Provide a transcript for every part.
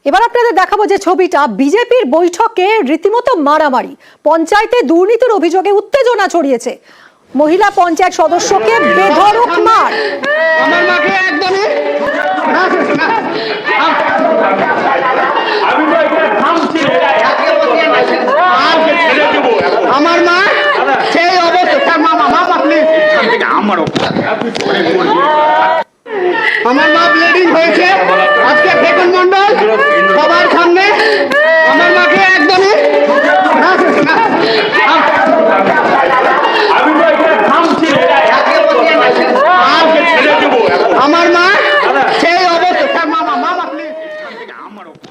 এবার আপনাদের দেখাবো যে ছবিটা বিজেপির বৈঠকে রীতিমতো মারামারি, পঞ্চায়েতে দুর্নীতির অভিযোগে উত্তেজনা ছড়িয়েছে। মহিলা পঞ্চায়েত সদস্যকে বেধড়ক মার। আমার মাকে একদমই আমার মা সেই অবস্থা আমার মা ব্লিডিং হয়েছে আজকে ফেকন মন্ডল সবার সামনে আমার মাকে একদমই আমার মা সেই অবস্থা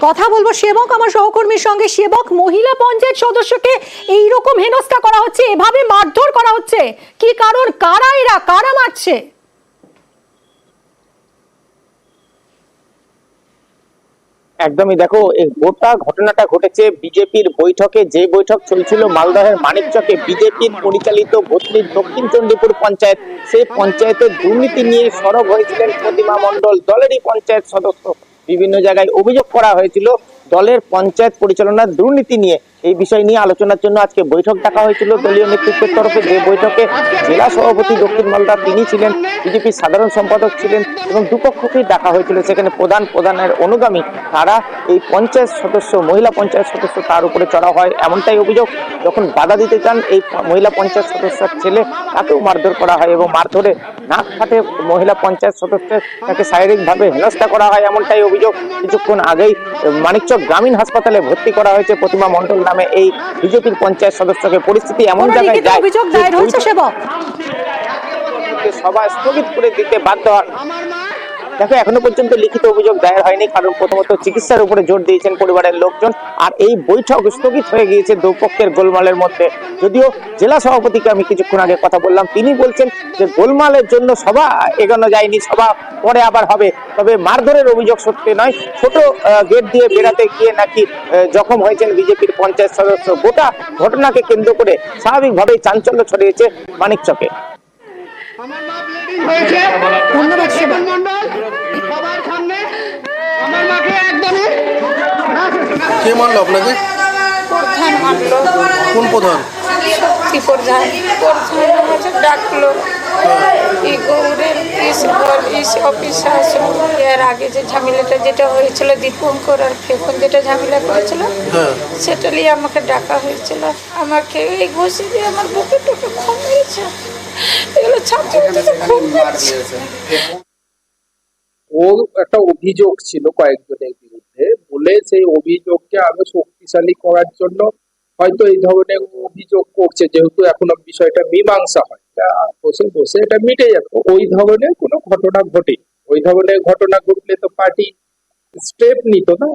কথা বলবো সেবক আমার সহকর্মীর সঙ্গে। সেবক, মহিলা পঞ্চায়েত সদস্যকে এইরকম হেনস্থা করা হচ্ছে, এভাবে মারধর করা হচ্ছে, কি কারণ? কারা এরা, কারা মারছে? একদমই, দেখো এই গোটা ঘটনাটা ঘটেছে বিজেপির বৈঠকে। যে বৈঠক চলছিল মালদহের মানিকচকে বিজেপির পরিচালিত ভোটলির দক্ষিণ চণ্ডীপুর পঞ্চায়েত, সেই পঞ্চায়েতের দুর্নীতি নিয়ে সরব হয়েছিলেন প্রতিমা মণ্ডল, দলেরই পঞ্চায়েত সদস্য। বিভিন্ন জায়গায় অভিযোগ করা হয়েছিল দলের পঞ্চায়েত পরিচালনার দুর্নীতি নিয়ে। এই বিষয় নিয়ে আলোচনার জন্য আজকে বৈঠক ডাকা হয়েছিল দলীয় নেতৃত্বের তরফে। যে বৈঠকে জেলা সভাপতি দক্ষিণ মালদা তিনি ছিলেন, বিজেপির সাধারণ সম্পাদক ছিলেন এবং দুপক্ষকেই ডাকা হয়েছিল। সেখানে প্রধানের অনুগামী তারা এই পঞ্চায়েত সদস্য, মহিলা পঞ্চায়েত সদস্য তার উপরে চড়া হয় এমনটাই অভিযোগ। যখন বাধা দিতে চান এই মহিলা পঞ্চায়েত সদস্যের ছেলে, তাকেও মারধর করা হয় এবং মারধরে নাক ফাটে মহিলা পঞ্চায়েত সদস্যের, তাকে শারীরিকভাবে হেনস্থা করা হয় এমনটাই অভিযোগ। কিছুক্ষণ আগেই মানিকচক গ্রামীণ হাসপাতালে ভর্তি করা হয়েছে প্রতিমা মণ্ডল নামে এই বিজেপির পঞ্চায়েত সদস্যকে। পরিস্থিতি এমন জায়গায় যায় অভিযোগ দায়ের হয়েছে সেবক, সভা স্থগিত করে দিতে বাধ্য হন। দেখো, এখনো পর্যন্ত লিখিত অভিযোগ দায়ের হয়নি, কারণ প্রথমত চিকিৎসার উপরে জোর দিয়েছেন পরিবারের লোকজন। আর এই বৈঠক স্থগিত হয়ে গিয়েছে দুপক্ষের গোলমালের মধ্যে। যদিও জেলা সভাপতিকে আমি কিছুক্ষণ আগে কথা বললাম, তিনি বলছেন যে গোলমালের জন্য সভা এগোনো যায়নি, সভা পরে আবার হবে। তবে মারধরের অভিযোগ সত্যি নয়। ছোট গেট দিয়ে বেড়াতে গিয়ে নাকি জখম হয়েছেন বিজেপির পঞ্চায়েত সদস্য। গোটা ঘটনাকে কেন্দ্র করে স্বাভাবিকভাবেই চাঞ্চল্য ছড়িয়েছে মানিকচকে। ধন্যবাদ সেবক। কে মারলো আপনাকে? প্রধান মারলো। কোন প্রধান? শক্তি প্রধান আমাকে ডাকলো। এই গৌরের অফিস আসলো। এর আগে যে ঝামেলাটা যেটা হয়েছিল দীপঙ্কর আর ফেকন যেটা ঝামেলা করেছিল, সেটা নিয়ে আমাকে ডাকা হয়েছিল। আমাকে এই ঘষি দিয়ে আমার বুকে টুকে খুব মেরেছে। এগুলো ছাত্র খুব মেরেছে। ও একটা অভিযোগ ছিল কয়েকজনের বিরুদ্ধে, বলে সেই অভিযোগকে আরো শক্তিশালী করার জন্য হয়তো এই ধরনের অভিযোগ করছে, যেহেতু এখনো বিষয়টা মীমাংসা হয়, বসে বসে এটা মিটে যাবে। ওই ধরনের কোনো ঘটনা ঘটে, ওই ধরনের ঘটনা ঘটলে তো পার্টি স্টেপ নিত না।